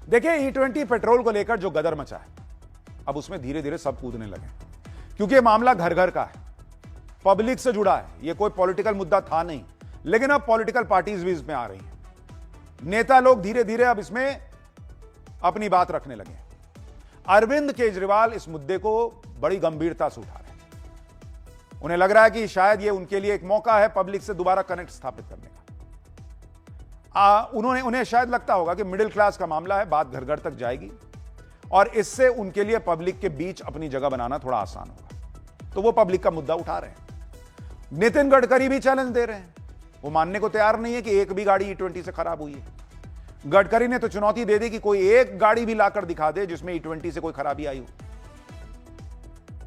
देखिए E20 petrol को लेकर जो गदर मचा है, अब उसमें धीरे धीरे सब कूदने लगे, क्योंकि ये मामला घर घर का है, पब्लिक से जुड़ा है। ये कोई पॉलिटिकल मुद्दा था नहीं, लेकिन अब पॉलिटिकल पार्टीज भी इसमें आ रही हैं। नेता लोग धीरे धीरे अब इसमें अपनी बात रखने लगे। अरविंद केजरीवाल इस मुद्दे को बड़ी गंभीरता से उठा रहे हैं। उन्हें लग रहा है कि शायद ये उनके लिए एक मौका है पब्लिक से दोबारा कनेक्ट स्थापित करने का। उन्हें शायद लगता होगा कि मिडिल क्लास का मामला है, बात घर घर तक जाएगी और इससे उनके लिए पब्लिक के बीच अपनी जगह बनाना थोड़ा आसान होगा, तो वो पब्लिक का मुद्दा उठा रहे हैं। नितिन गडकरी भी चैलेंज दे रहे हैं, वो मानने को तैयार नहीं है कि एक भी गाड़ी E20 से खराब हुई है। गडकरी ने तो चुनौती दे दी कि कोई एक गाड़ी भी लाकर दिखा दे जिसमें E20 से कोई खराबी आई हो।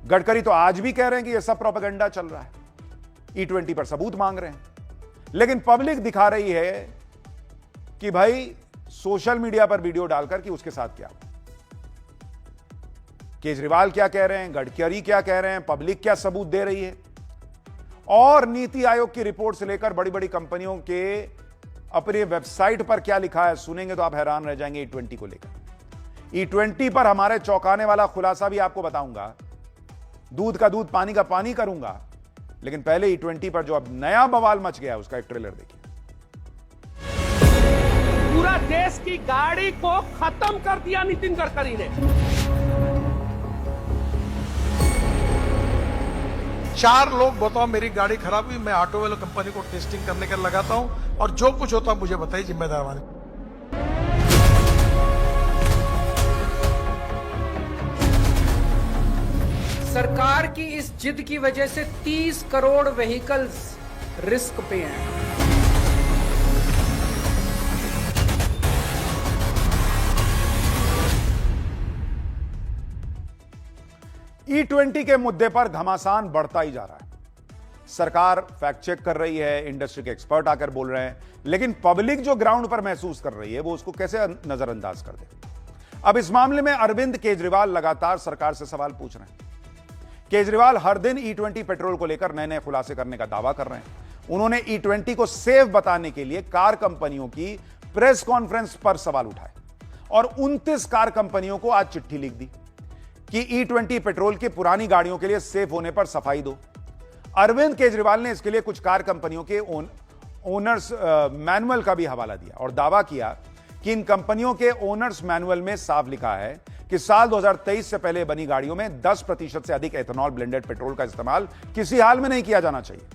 गडकरी तो आज भी कह रहे हैं कि यह सब प्रोपेगेंडा चल रहा है, E20 पर सबूत मांग रहे हैं, लेकिन पब्लिक दिखा रही है कि भाई सोशल मीडिया पर वीडियो डालकर कि उसके साथ क्या हुआ। केजरीवाल क्या कह रहे हैं, गडकरी क्या कह रहे हैं, पब्लिक क्या सबूत दे रही है, और नीति आयोग की रिपोर्ट से लेकर बड़ी बड़ी कंपनियों के अपने वेबसाइट पर क्या लिखा है, सुनेंगे तो आप हैरान रह जाएंगे। E20 को लेकर E20 पर हमारे चौंकाने वाला खुलासा भी आपको बताऊंगा, दूध का दूध पानी का पानी करूंगा, लेकिन पहले E20 पर जो अब नया बवाल मच गया उसका एक ट्रेलर देखिए। पूरा देश की गाड़ी को खत्म कर दिया नितिन गडकरी ने। 4 लोग बताओ मेरी गाड़ी खराब हुई, मैं ऑटो वाले कंपनी को टेस्टिंग करने का लगाता हूं और जो कुछ होता मुझे बताइए, जिम्मेदार वाले। सरकार की इस जिद की वजह से 30 करोड़ व्हीकल्स रिस्क पे हैं। E20 के मुद्दे पर घमासान बढ़ता ही जा रहा है। सरकार फैक्ट चेक कर रही है, इंडस्ट्री के एक्सपर्ट आकर बोल रहे हैं, लेकिन पब्लिक जो ग्राउंड पर महसूस कर रही है वो उसको कैसे नजरअंदाज कर दे। अब इस मामले में अरविंद केजरीवाल लगातार सरकार से सवाल पूछ रहे हैं। केजरीवाल हर दिन E20 पेट्रोल को लेकर नए नए खुलासे करने का दावा कर रहे हैं। उन्होंने E20 को सेफ बताने के लिए कार कंपनियों की प्रेस कॉन्फ्रेंस पर सवाल उठाए और 29 कार कंपनियों को आज चिट्ठी लिख दी कि E20 पेट्रोल की पुरानी गाड़ियों के लिए सेफ होने पर सफाई दो। अरविंद केजरीवाल ने इसके लिए कुछ कार कंपनियों के ओनर्स मैनुअल का भी हवाला दिया और दावा किया कि इन कंपनियों के ओनर्स मैनुअल में साफ लिखा है कि साल 2023 से पहले बनी गाड़ियों में 10% से अधिक एथेनॉल ब्लेंडेड पेट्रोल का इस्तेमाल किसी हाल में नहीं किया जाना चाहिए।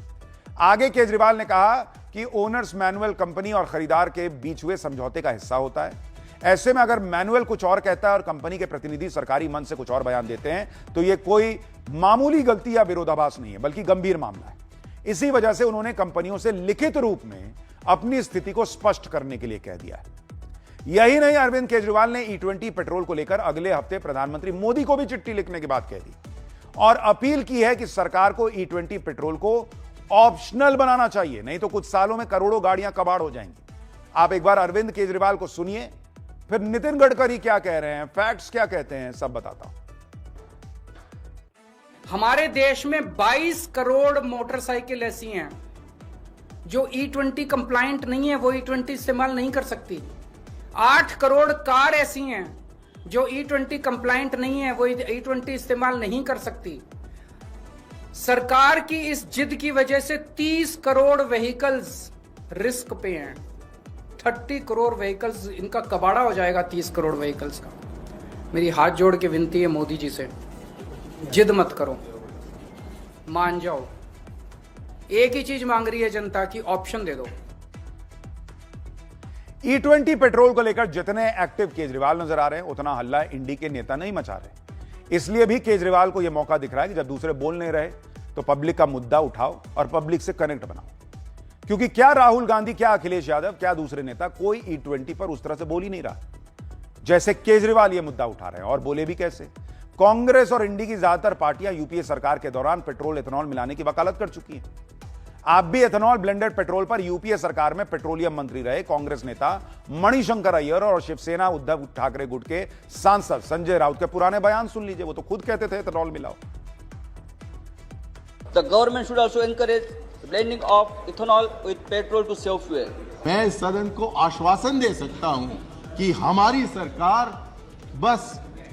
आगे केजरीवाल ने कहा कि ओनर्स मैनुअल कंपनी और खरीदार के बीच हुए समझौते का हिस्सा होता है। ऐसे में अगर मैनुअल कुछ और कहता है और कंपनी के प्रतिनिधि सरकारी मन से कुछ और बयान देते हैं तो यह कोई मामूली गलती या विरोधाभास नहीं है, बल्कि गंभीर मामला है। इसी वजह से उन्होंने कंपनियों से लिखित रूप में अपनी स्थिति को स्पष्ट करने के लिए कह दिया है। यही नहीं, अरविंद केजरीवाल ने E20 पेट्रोल को लेकर अगले हफ्ते प्रधानमंत्री मोदी को भी चिट्ठी लिखने की बात कह दी और अपील की है कि सरकार को E20 पेट्रोल को ऑप्शनल बनाना चाहिए, नहीं तो कुछ सालों में करोड़ों गाड़ियां कबाड़ हो जाएंगी। आप एक बार अरविंद केजरीवाल को सुनिए, फिर नितिन गडकरी क्या कह रहे हैं, फैक्ट्स क्या कहते हैं, सब बताता हूं। हमारे देश में 22 करोड़ मोटरसाइकिल ऐसी हैं जो E20 कंप्लायंट नहीं है, वो E20 इस्तेमाल नहीं कर सकती। 8 करोड़ कार ऐसी हैं जो E20 कंप्लायंट नहीं है, वो E20 इस्तेमाल नहीं कर सकती। सरकार की इस जिद की वजह से 30 करोड़ व्हीकल्स रिस्क पे हैं। 30 करोड़ व्हीकल्स, इनका कबाड़ा हो जाएगा 30 करोड़ व्हीकल्स का। मेरी हाथ जोड़ के विनती है मोदी जी से, जिद मत करो, मान जाओ। एक ही चीज मांग रही है जनता की, ऑप्शन दे दो। E20 पेट्रोल को लेकर जितने एक्टिव केजरीवाल नजर आ रहे हैं उतना हल्ला इंडी के नेता नहीं मचा रहे। इसलिए भी केजरीवाल को यह मौका दिख रहा है कि जब दूसरे बोल नहीं रहे तो पब्लिक का मुद्दा उठाओ और पब्लिक से कनेक्ट बनाओ, क्योंकि क्या राहुल गांधी, क्या अखिलेश यादव, क्या दूसरे नेता, कोई E20 पर उस तरह से बोल ही नहीं रहा जैसे केजरीवाल यह मुद्दा उठा रहे हैं। और बोले भी कैसे? कांग्रेस और इंडी की ज्यादातर पार्टियां यूपीए सरकार के दौरान पेट्रोल एथेनॉल मिलाने की वकालत कर चुकी हैं। आप भी एथेनॉल ब्लेंडेड पेट्रोल पर यूपीए सरकार में पेट्रोलियम मंत्री रहे कांग्रेस नेता मणिशंकर अय्यर और शिवसेना उद्धव ठाकरे गुट के सांसद संजय राउत के पुराने बयान सुन लीजिए। वो तो खुद कहते थे एथेनॉल मिलाओ। The government should also encourage blending of ethanol with petrol to save fuel. मैं इस सदन को आश्वासन दे सकता हूं कि हमारी सरकार बस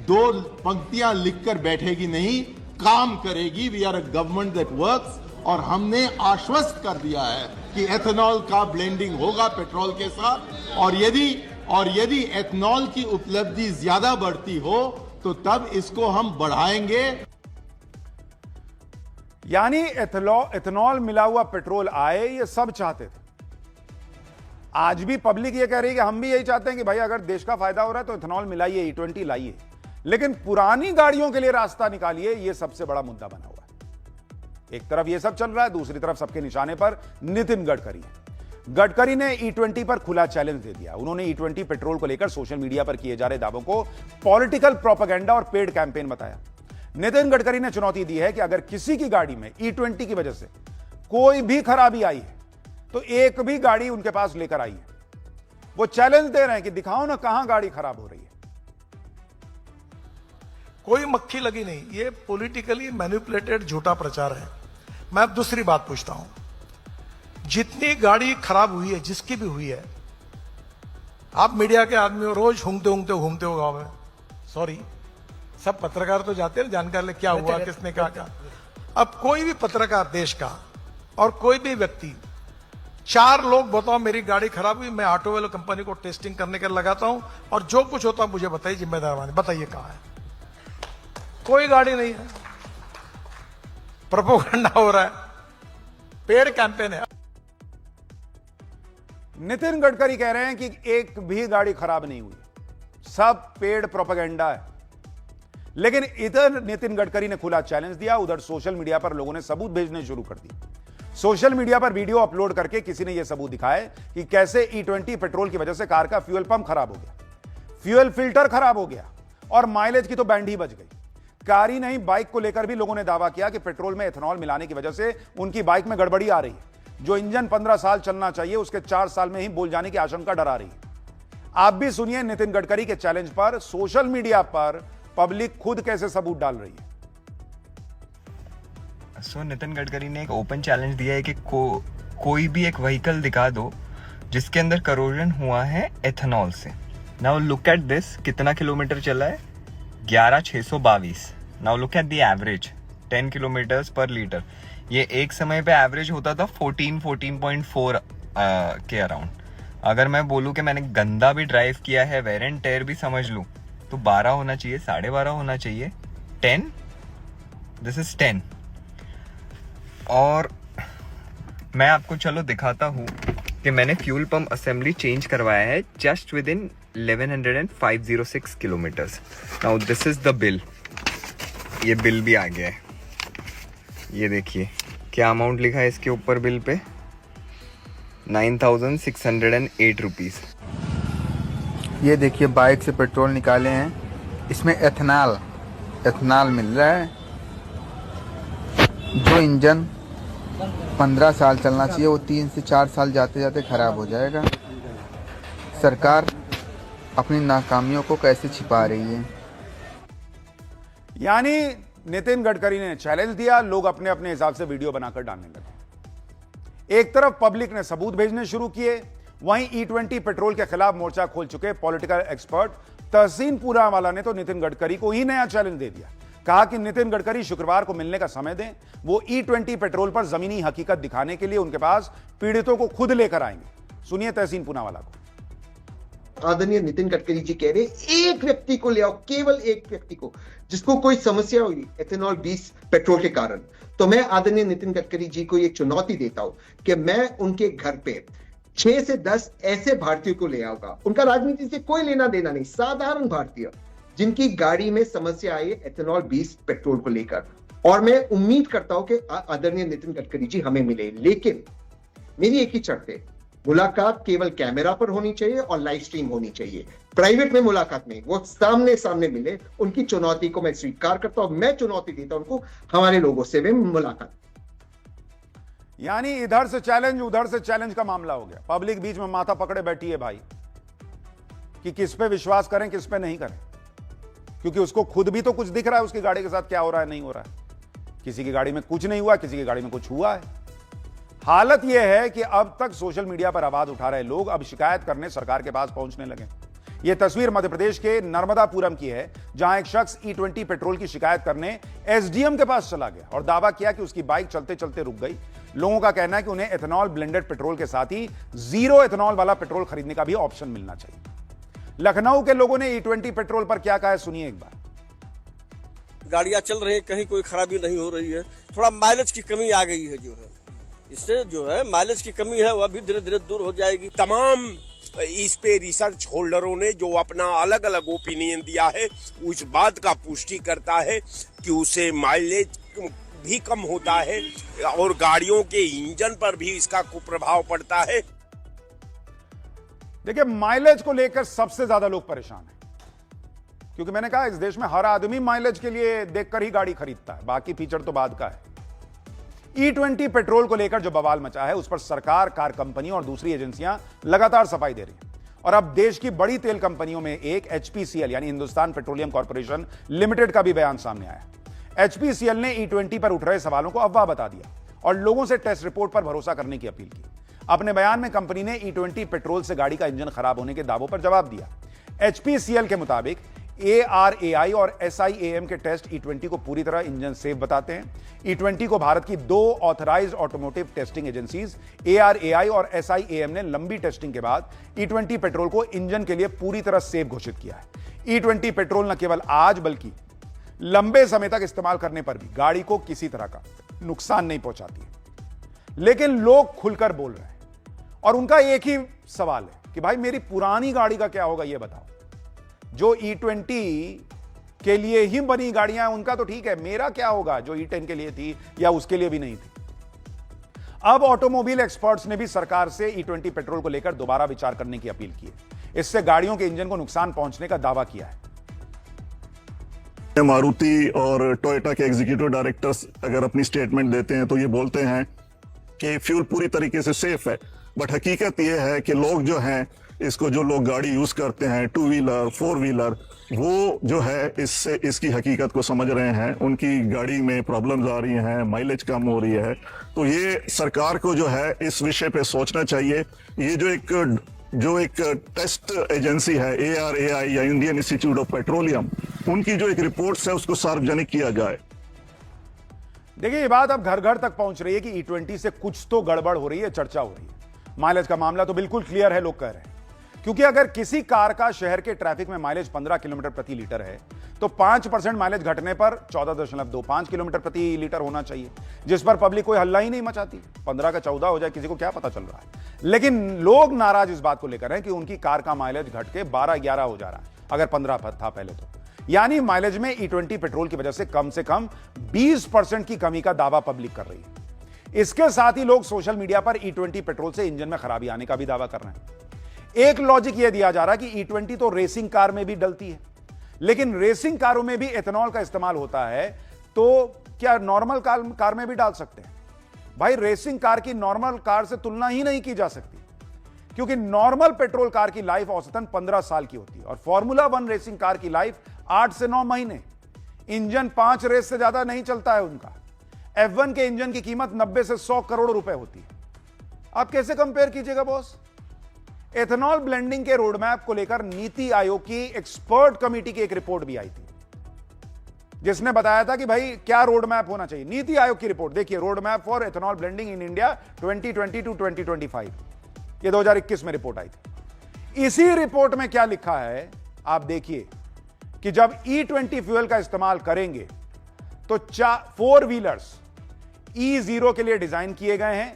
2 पंक्तियां लिखकर बैठेगी नहीं, काम करेगी। We are a government that works. और हमने आश्वस्त कर दिया है कि एथेनॉल का ब्लेंडिंग होगा पेट्रोल के साथ, और यदि एथेनॉल की उपलब्धि ज्यादा बढ़ती हो तो तब इसको हम बढ़ाएंगे। यानी एथेनॉल मिला हुआ पेट्रोल आए, ये सब चाहते थे। आज भी पब्लिक ये कह रही है कि हम भी यही चाहते हैं कि भाई अगर देश का फायदा हो रहा है तो एथेनॉल मिलाइए, E20 लाइए, लेकिन पुरानी गाड़ियों के लिए रास्ता निकालिए। ये सबसे बड़ा मुद्दा बना हुआ है। एक तरफ ये सब चल रहा है, दूसरी तरफ सबके निशाने पर नितिन गडकरी है। गडकरी ने E20 पर खुला चैलेंज दे दिया। उन्होंने E20 पेट्रोल को लेकर सोशल मीडिया पर किए जा रहे दावों को पॉलिटिकल प्रोपेगेंडा और पेड कैंपेन बताया। नितिन गडकरी ने चुनौती दी है कि अगर किसी की गाड़ी में E20 की वजह से कोई भी खराबी आई है तो एक भी गाड़ी उनके पास लेकर आई है। वो चैलेंज दे रहे हैं कि दिखाओ ना कहां गाड़ी खराब हो रही है। कोई मक्खी लगी नहीं, ये पॉलिटिकली मैनिपुलेटेड झूठा प्रचार है। मैं अब दूसरी बात पूछता हूं, जितनी गाड़ी खराब हुई है, जिसकी भी हुई है, आप मीडिया के आदमी हो, रोज घूमते हो गांव में। सॉरी, सब पत्रकार तो जाते हैं जानकारी ले क्या हुआ, किसने क्या कहा। अब कोई भी पत्रकार देश का और कोई भी व्यक्ति, 4 लोग बताओ मेरी गाड़ी खराब हुई, मैं ऑटो वाले कंपनी को टेस्टिंग करने के लगाता हूं, और जो कुछ होता है मुझे बताइए, जिम्मेदार वाले बताइए कहां है। कोई गाड़ी नहीं है, प्रोपेगेंडा हो रहा है, पेड कैंपेन है। नितिन गडकरी कह रहे हैं कि एक भी गाड़ी खराब नहीं हुई, सब पेड प्रोपेगेंडा है। लेकिन इधर नितिन गडकरी ने खुला चैलेंज दिया, उधर सोशल मीडिया पर लोगों ने सबूत भेजने शुरू कर दिए। सोशल मीडिया पर वीडियो अपलोड करके किसी ने यह सबूत दिखाए कि कैसे E20 पेट्रोल की वजह से कार का फ्यूल पंप खराब हो गया, फ्यूल फिल्टर खराब हो गया और माइलेज की तो बैंड ही बज गई। कार ही नहीं, बाइक को लेकर भी लोगों ने दावा किया कि पेट्रोल में एथेनॉल मिलाने की वजह से उनकी बाइक में गड़बड़ी आ रही है। जो इंजन 15 साल चलना चाहिए उसके 4 साल में ही बोल जाने की आशंका डरा रही है। आप भी सुनिए नितिन गडकरी के चैलेंज पर सोशल मीडिया पर पब्लिक खुद कैसे सबूत डाल रही है। नितिन गडकरी ने एक ओपन चैलेंज दिया है कि कोई भी एक व्हीकल दिखा दो जिसके अंदर करोजन हुआ है एथेनॉल से। नाउ लुक एट दिस, कितना किलोमीटर चला है? 11,622। Now look at the average, 10 kilometres पर लीटर। ये एक समय पे एवरेज होता था 14.4 के अराउंड। अगर मैं बोलूं कि मैंने गंदा भी ड्राइव किया है, वेयर एंड टेयर भी समझ लूं, तो 12 होना चाहिए, 12.5 होना चाहिए। 10, दिस इज 10। और मैं आपको चलो दिखाता हूँ कि मैंने फ्यूल पंप असेंबली चेंज करवाया है just with in 11,506 kilometres. Now this is the bill. ये बिल भी आ गया है, ये देखिए क्या अमाउंट लिखा है इसके ऊपर बिल पे, 9,608 रुपीज़। ये देखिए बाइक से पेट्रोल निकाले हैं, इसमें एथेनॉल मिल रहा है। जो इंजन 15 साल चलना चाहिए वो 3 से 4 साल जाते जाते खराब हो जाएगा। सरकार अपनी नाकामियों को कैसे छिपा रही है। यानी नितिन गडकरी ने चैलेंज दिया, लोग अपने अपने हिसाब से वीडियो बनाकर डालने लगे। एक तरफ पब्लिक ने सबूत भेजने शुरू किए, वहीं E20 पेट्रोल के खिलाफ मोर्चा खोल चुके पॉलिटिकल एक्सपर्ट तहसीन पूनावाला ने तो नितिन गडकरी को ही नया चैलेंज दे दिया। कहा कि नितिन गडकरी शुक्रवार को मिलने का समय दें, वो E20 पेट्रोल पर जमीनी हकीकत दिखाने के लिए उनके पास पीड़ितों को खुद लेकर आएंगे। सुनिए तहसीन पूनावाला को। आदरणीय नितिन गडकरी जी कह रहे एक व्यक्ति को ले आओ, केवल एक व्यक्ति को जिसको कोई समस्या हुई एथेनॉल 20 पेट्रोल के कारण। तो मैं आदरणीय नितिन गडकरी जी को एक चुनौती देता हूं कि मैं उनके घर पे 6 से 10 ऐसे भारतीयों को ले आऊंगा, उनका राजनीति से कोई लेना देना नहीं, साधारण भारतीय जिनकी गाड़ी में समस्या आई एथेनॉल 20 पेट्रोल को लेकर। और मैं उम्मीद करता हूं कि आदरणीय नितिन गडकरी जी हमें मिले, लेकिन मेरी एक ही शर्त है, मुलाकात केवल कैमरा पर होनी चाहिए और लाइव स्ट्रीम होनी चाहिए, प्राइवेट में मुलाकात नहीं, वो सामने सामने मिले। उनकी चुनौती को मैं स्वीकार करता हूं, मैं चुनौती देता हूं उनको, हमारे लोगों से भी मुलाकात। यानी इधर से चैलेंज उधर से चैलेंज का मामला हो गया। पब्लिक बीच में माथा पकड़े बैठी है भाई कि किस पे विश्वास करें किस पे नहीं करें, क्योंकि उसको खुद भी तो कुछ दिख रहा है उसकी गाड़ी के साथ क्या हो रहा है नहीं हो रहा है। किसी की गाड़ी में कुछ नहीं हुआ, किसी की गाड़ी में कुछ हुआ है। हालत यह है कि अब तक सोशल मीडिया पर आवाज उठा रहे लोग अब शिकायत करने सरकार के पास पहुंचने लगे। यह तस्वीर मध्य प्रदेश के नर्मदापुरम की है, जहां एक शख्स E20 पेट्रोल की शिकायत करने एसडीएम के पास चला गया और दावा किया कि उसकी बाइक चलते चलते रुक गई। लोगों का कहना है कि उन्हें एथेनॉल ब्लेंडेड पेट्रोल के साथ ही जीरो एथेनॉल वाला पेट्रोल खरीदने का भी ऑप्शन मिलना चाहिए। लखनऊ के लोगों ने E20 पेट्रोल पर क्या कहा है, सुनिए एक बार। गाड़ियां चल रही हैं, कहीं कोई खराबी नहीं हो रही है, थोड़ा माइलेज की कमी आ गई है, जो है इससे जो है माइलेज की कमी है वह भी धीरे धीरे दूर हो जाएगी। तमाम इस पे रिसर्च होल्डरों ने जो अपना अलग अलग ओपिनियन दिया है, उस बात का पुष्टि करता है कि उसे माइलेज भी कम होता है और गाड़ियों के इंजन पर भी इसका कुप्रभाव पड़ता है। देखिए, माइलेज को लेकर सबसे ज्यादा लोग परेशान हैं, क्योंकि मैंने कहा इस देश में हर आदमी माइलेज के लिए देखकर ही गाड़ी खरीदता है, बाकी फीचर तो बाद का है। E20 पेट्रोल को लेकर जो बवाल मचा है, उस पर सरकार, कार कंपनी और दूसरी एजेंसियां लगातार सफाई दे रही हैं। और अब देश की बड़ी तेल कंपनियों में एक HPCL यानी हिंदुस्तान पेट्रोलियम कॉर्पोरेशन लिमिटेड का भी बयान सामने आया। HPCL ने E20 पर उठ रहे सवालों को अफवाह बता दिया और लोगों से टेस्ट रिपोर्ट पर भरोसा करने की अपील की। अपने बयान में कंपनी ने E20 पेट्रोल से गाड़ी का इंजन खराब होने के दावों पर जवाब दिया। HPCL के मुताबिक ARAI और SIAM के टेस्ट E20 को पूरी तरह इंजन सेफ बताते हैं। E20 को भारत की 2 authorised automotive testing agencies ARAI और SIAM ने लंबी टेस्टिंग के बाद E20 पेट्रोल को इंजन के लिए पूरी तरह सेफ घोषित किया है। E20 पेट्रोल न केवल आज बल्कि लंबे समय तक इस्तेमाल करने पर भी गाड़ी को किसी तरह का नुकसान नहीं पहुंचाती। लेकिन लोग खुलकर बोल रहे हैं और उनका एक ही सवाल है कि भाई मेरी पुरानी गाड़ी का क्या होगा, यह बताओ। जो E20 के लिए ही बनी गाड़ियां उनका तो ठीक है, मेरा क्या होगा जो E10 के लिए थी या उसके लिए भी नहीं थी। अब ऑटोमोबाइल एक्सपर्ट्स ने भी सरकार से E20 पेट्रोल को लेकर दोबारा विचार करने की अपील की है। इससे गाड़ियों के इंजन को नुकसान पहुंचने का दावा किया है। मारुति और टोयोटा के एग्जीक्यूटिव डायरेक्टर्स अगर अपनी स्टेटमेंट देते हैं तो ये बोलते हैं कि फ्यूल पूरी तरीके से सेफ है, बट हकीकत ये है कि लोग जो हैं, इसको जो लोग गाड़ी यूज करते हैं, 2 व्हीलर 4 व्हीलर, वो जो है इससे इसकी हकीकत को समझ रहे हैं। उनकी गाड़ी में प्रॉब्लम्स आ रही हैं, माइलेज कम हो रही है। तो ये सरकार को जो है इस विषय पे सोचना चाहिए। ये जो एक टेस्ट एजेंसी है ARAI या इंडियन इंस्टीट्यूट ऑफ पेट्रोलियम, उनकी जो एक रिपोर्ट है उसको सार्वजनिक किया जाए। देखिए, ये बात अब घर घर तक पहुंच रही है कि E20 से कुछ तो गड़बड़ हो रही है, चर्चा हो रही है। माइलेज का मामला तो बिल्कुल क्लियर है, लोग कह रहे हैं, क्योंकि अगर किसी कार का शहर के ट्रैफिक में माइलेज 15 किलोमीटर प्रति लीटर है तो 5% माइलेज घटने पर 14.25 किलोमीटर प्रति लीटर होना चाहिए, जिस पर पब्लिक कोई हल्ला ही नहीं मचाती। 15 का 14 हो जाए, किसी को क्या पता चल रहा है। लेकिन लोग नाराज इस बात को लेकर हैं कि उनकी कार का माइलेज घट के 12-11 हो जा रहा है, अगर 15 था पहले तो। यानी माइलेज में E20 पेट्रोल की वजह से कम 20% की कमी का दावा पब्लिक कर रही है। इसके साथ ही लोग सोशल मीडिया पर E20 पेट्रोल से इंजन में खराबी आने का भी दावा कर रहे हैं। एक लॉजिक यह दिया जा रहा है कि E20 तो रेसिंग कार में भी डलती है, लेकिन रेसिंग कारों में भी एथेनॉल का इस्तेमाल होता है, तो क्या नॉर्मल कार में भी डाल सकते हैं? भाई, रेसिंग कार की नॉर्मल कार से तुलना ही नहीं की जा सकती, क्योंकि नॉर्मल पेट्रोल कार की लाइफ औसतन 15 साल की होती है और फॉर्मूला 1 रेसिंग कार की लाइफ 8 से 9 महीने। इंजन 5 रेस से ज्यादा नहीं चलता है उनका। F1 के इंजन की कीमत 90 से 100 करोड़ रुपए होती है। आप कैसे कंपेयर कीजिएगा बॉस? एथेनॉल ब्लेंडिंग के रोडमैप को लेकर नीति आयोग की एक्सपर्ट कमेटी की एक रिपोर्ट भी आई थी, जिसने बताया था कि भाई क्या रोडमैप होना चाहिए। नीति आयोग की रिपोर्ट देखिए, roadmap for ethanol blending in India 2020 to 2025, ये 2021 में रिपोर्ट आई थी। इसी रिपोर्ट में क्या लिखा है आप देखिए कि जब E20 फ्यूल का इस्तेमाल करेंगे तो 4 व्हीलर्स E0 के लिए डिजाइन किए गए हैं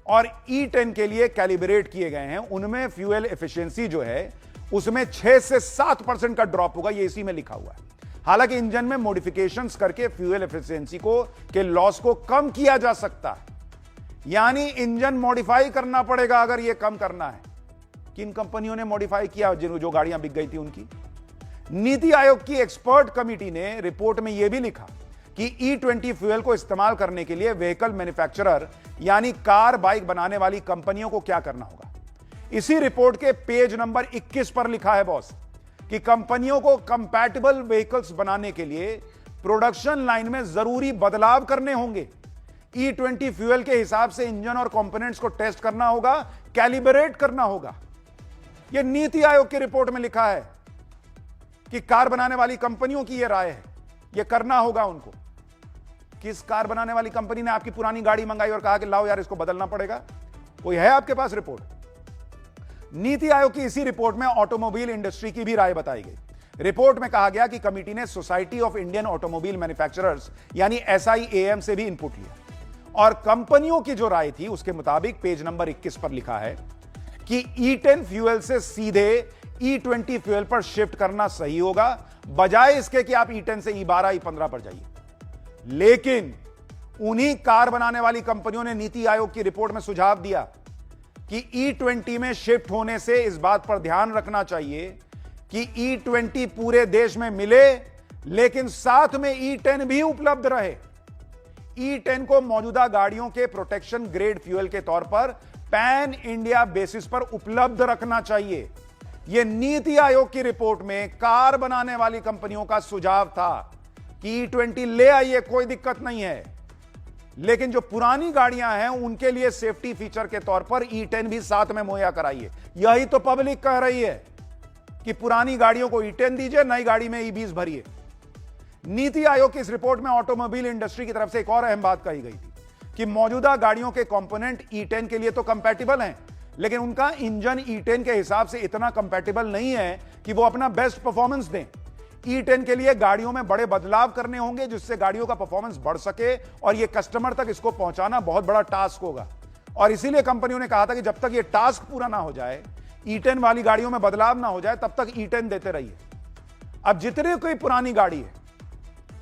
और E10 के लिए कैलिब्रेट किए गए हैं। उनमें फ्यूल एफिशिएंसी जो है उसमें 6 से 7% का ड्रॉप होगा, ये इसी में लिखा हुआ है। हालांकि इंजन में मॉडिफिकेशंस करके फ्यूल एफिशिएंसी के लॉस को कम किया जा सकता है, यानी इंजन मॉडिफाई करना पड़ेगा अगर यह कम करना है। किन कंपनियों ने मॉडिफाई किया? जो गाड़ियां बिक गई थी उनकी। नीति आयोग की एक्सपर्ट कमेटी ने रिपोर्ट में यह भी लिखा कि E20 फ्यूल को इस्तेमाल करने के लिए व्हीकल मैन्युफैक्चरर यानी कार बाइक बनाने वाली कंपनियों को क्या करना होगा। इसी रिपोर्ट के पेज नंबर 21 पर लिखा है बॉस कि कंपनियों को कंपैटिबल व्हीकल्स बनाने के लिए प्रोडक्शन लाइन में जरूरी बदलाव करने होंगे। E20 फ्यूल के हिसाब से इंजन और कंपोनेंट्स को टेस्ट करना होगा, कैलिब्रेट करना होगा। यह नीति आयोग की रिपोर्ट में लिखा है कि कार बनाने वाली कंपनियों की यह राय है, यह करना होगा उनको। किस कार बनाने वाली कंपनी ने आपकी पुरानी गाड़ी मंगाई और कहा कि लाओ यार इसको बदलना पड़ेगा? कोई है आपके पास रिपोर्ट? नीति आयोग की इसी रिपोर्ट में ऑटोमोबाइल इंडस्ट्री की भी राय बताई गई। रिपोर्ट में कहा गया कि कमेटी ने society of Indian automobile manufacturers यानी SIAM से भी इनपुट लिया और कंपनियों की जो राय थी उसके मुताबिक पेज नंबर 21 पर लिखा है कि E10 फ्यूल से सीधे E20 फ्यूल पर शिफ्ट करना सही होगा, बजाय इसके कि आप E10 से E12, E15 पर जाइए। लेकिन उन्हीं कार बनाने वाली कंपनियों ने नीति आयोग की रिपोर्ट में सुझाव दिया कि E20 में शिफ्ट होने से इस बात पर ध्यान रखना चाहिए कि E20 पूरे देश में मिले, लेकिन साथ में E10 भी उपलब्ध रहे। E10 को मौजूदा गाड़ियों के प्रोटेक्शन ग्रेड फ्यूल के तौर पर पैन इंडिया बेसिस पर उपलब्ध रखना चाहिए। यह नीति आयोग की रिपोर्ट में कार बनाने वाली कंपनियों का सुझाव था कि E20 ले आइए, कोई दिक्कत नहीं है, लेकिन जो पुरानी गाड़ियां हैं उनके लिए सेफ्टी फीचर के तौर पर E10 भी साथ में मुहैया कराइए। यही तो पब्लिक कह रही है कि पुरानी गाड़ियों को E10 दीजिए, नई गाड़ी में E20 भरिए। नीति आयोग की इस रिपोर्ट में ऑटोमोबाइल इंडस्ट्री की तरफ से एक और अहम बात कही गई थी कि मौजूदा गाड़ियों के कंपोनेंट E10 के लिए तो कंपैटिबल हैं, लेकिन उनका इंजन E10 के हिसाब से इतना कंपैटिबल नहीं है कि वो अपना बेस्ट परफॉर्मेंस दें। E10 के लिए गाड़ियों में बड़े बदलाव करने होंगे जिससे गाड़ियों का परफॉर्मेंस बढ़ सके, और ये कस्टमर तक इसको पहुंचाना बहुत बड़ा टास्क होगा। और इसीलिए कंपनियों ने कहा था कि जब तक ये टास्क पूरा ना हो जाए, E10 वाली गाड़ियों में बदलाव ना हो जाए, तब तक E10 देते रहिए। अब जितनी कोई पुरानी गाड़ी है,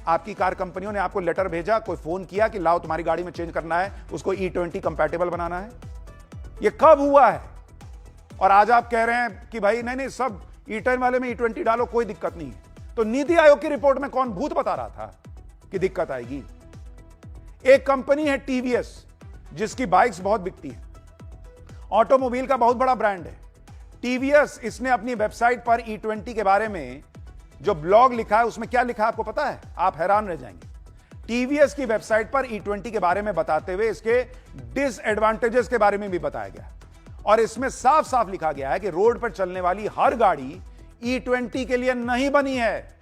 आपकी कार कंपनियों ने आपको लेटर भेजा, कोई फोन किया कि लाओ तुम्हारी गाड़ी में चेंज करना है, उसको E20 कंपैटिबल बनाना है। ये कब हुआ है? और आज आप कह रहे हैं कि भाई नहीं सब E10 वाले में E20 डालो, कोई दिक्कत नहीं है। तो नीति आयोग की रिपोर्ट में कौन भूत बता रहा था कि दिक्कत आएगी? एक कंपनी है TVS, जिसकी बाइक्स बहुत बिकती हैं, ऑटोमोबाइल का बहुत बड़ा ब्रांड है TVS। इसने अपनी वेबसाइट पर E20 के बारे में जो ब्लॉग लिखा है, उसमें क्या लिखा है आपको पता है? आप हैरान रह जाएंगे। TVS की वेबसाइट पर E20 के बारे में बताते हुए इसके डिसएडवांटेजेस के बारे में भी बताया गया, और इसमें साफ साफ लिखा गया है कि रोड पर चलने वाली हर गाड़ी E20 के लिए नहीं बनी है।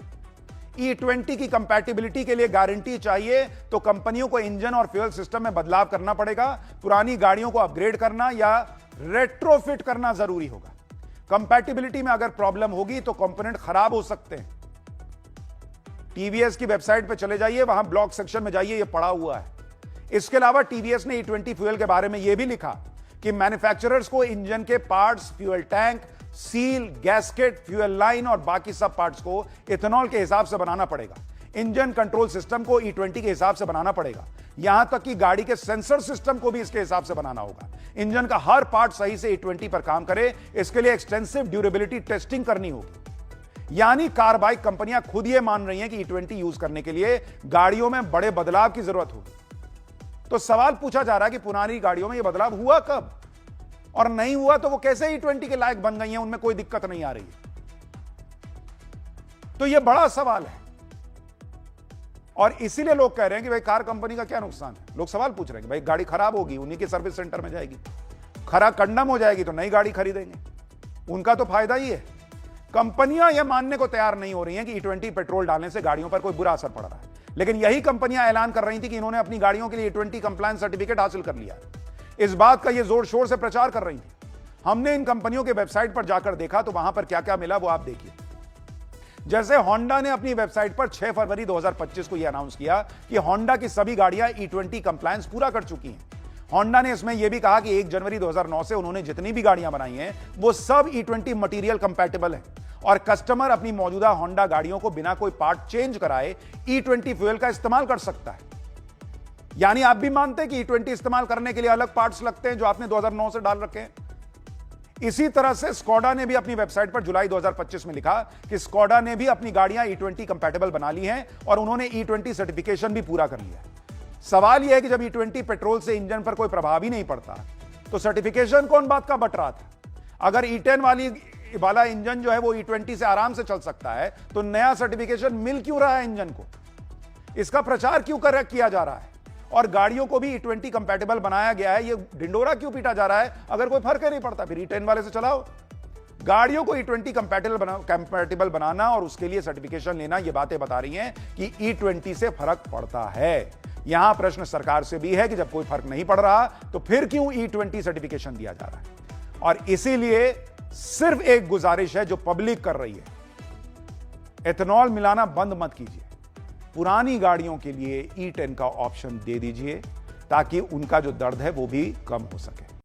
E20 की कंपैटिबिलिटी के लिए गारंटी चाहिए तो कंपनियों को इंजन और फ्यूल सिस्टम में बदलाव करना पड़ेगा, पुरानी गाड़ियों को अपग्रेड करना या रेट्रोफिट करना जरूरी होगा। कंपैटिबिलिटी में अगर प्रॉब्लम होगी तो कंपोनेंट खराब हो सकते हैं। TVS की वेबसाइट पे चले जाइए, वहां ब्लॉग सेक्शन में जाइए, यह पड़ा हुआ है। इसके अलावा TVS ने E20 फ्यूल के बारे में यह भी लिखा कि मैन्युफैक्चरर्स को इंजन के parts, fuel tank, seal, gasket, fuel line और बाकी सब पार्ट्स को इथेनॉल के हिसाब से बनाना पड़ेगा। इंजन कंट्रोल सिस्टम को E20 के हिसाब से बनाना पड़ेगा। यहां तक कि गाड़ी के सेंसर सिस्टम को भी इसके हिसाब से बनाना होगा। इंजन का हर पार्ट सही से E20 पर काम करे, इसके लिए एक्सटेंसिव ड्यूरेबिलिटी टेस्टिंग करनी होगी। यानी कार बाइक कंपनियां खुद ये मान रही हैं कि E20 यूज करने के लिए गाड़ियों में बड़े बदलाव की जरूरत होगी। तो सवाल पूछा जा रहा है कि पुरानी गाड़ियों में यह बदलाव हुआ कब, और नहीं हुआ तो वो कैसे E20 के लायक बन गई हैं, उनमें कोई दिक्कत नहीं आ रही है। तो यह बड़ा सवाल है, और इसीलिए लोग कह रहे हैं कि भाई कार कंपनी का क्या नुकसान है। लोग सवाल पूछ रहे हैं कि भाई गाड़ी खराब होगी, उन्हीं के सर्विस सेंटर में जाएगी, खराब कंडम हो जाएगी तो नई गाड़ी खरीदेंगे, उनका तो फायदा ही है। कंपनियां यह मानने को तैयार नहीं हो रही हैं कि E20 पेट्रोल डालने से गाड़ियों पर कोई बुरा असर पड़ रहा है, लेकिन यही कंपनियां ऐलान कर रही थी कि इन्होंने अपनी गाड़ियों के लिए E20 कंप्लायंस सर्टिफिकेट हासिल कर लिया। इस बात का ये जोर शोर से प्रचार कर रही थी। हमने इन कंपनियों के वेबसाइट पर जाकर देखा तो वहां पर क्या क्या मिला वो आप देखिए। जैसे होंडा ने अपनी वेबसाइट पर 6 फरवरी 2025 को यह अनाउंस किया कि होंडा की सभी गाड़ियां E20 कंप्लायंस पूरा कर चुकी हैं। होंडा ने इसमें यह भी कहा कि 1 जनवरी 2009 से उन्होंने जितनी भी गाड़ियां बनाई हैं वो सब E20 मटेरियल कंपैटिबल है, और कस्टमर अपनी मौजूदा होंडा गाड़ियों को बिना कोई पार्ट चेंज कराए E20 फ्यूल का इस्तेमाल कर सकता है। यानी आप भी मानते हैं कि E20 इस्तेमाल करने के लिए अलग पार्ट्स लगते हैं जो आपने 2009 से डाल रखे हैं। इसी तरह से स्कोडा ने भी अपनी वेबसाइट पर जुलाई 2025 में लिखा कि स्कोडा ने भी अपनी गाड़ियां E20 कंपैटिबल बना ली हैं और उन्होंने E20 सर्टिफिकेशन भी पूरा कर लिया है। सवाल यह है कि जब E20 पेट्रोल से इंजन पर कोई प्रभाव ही नहीं पड़ता तो सर्टिफिकेशन कौन बात का बट रहा था? अगर E10 वाला इंजन जो है वो E20 से आराम से चल सकता है तो नया सर्टिफिकेशन मिल क्यों रहा है इंजन को? इसका प्रचार क्यों किया जा रहा है? और गाड़ियों को भी E20 कंपैटिबल बनाया गया है, ये ढिंडोरा क्यों पीटा जा रहा है? अगर कोई फर्क ही नहीं पड़ता फिर E10 वाले से चलाओ। गाड़ियों को E20 कंपैटिबल बनाना और उसके लिए सर्टिफिकेशन लेना, ये बातें बता रही हैं कि E20 से फर्क पड़ता है। यहां प्रश्न सरकार से भी है कि जब कोई फर्क नहीं पड़ रहा तो फिर क्यों E20 सर्टिफिकेशन दिया जा रहा है। और इसीलिए सिर्फ एक गुजारिश है जो पब्लिक कर रही है, एथेनॉल मिलाना बंद मत कीजिए, पुरानी गाड़ियों के लिए E10 का ऑप्शन दे दीजिए ताकि उनका जो दर्द है वो भी कम हो सके।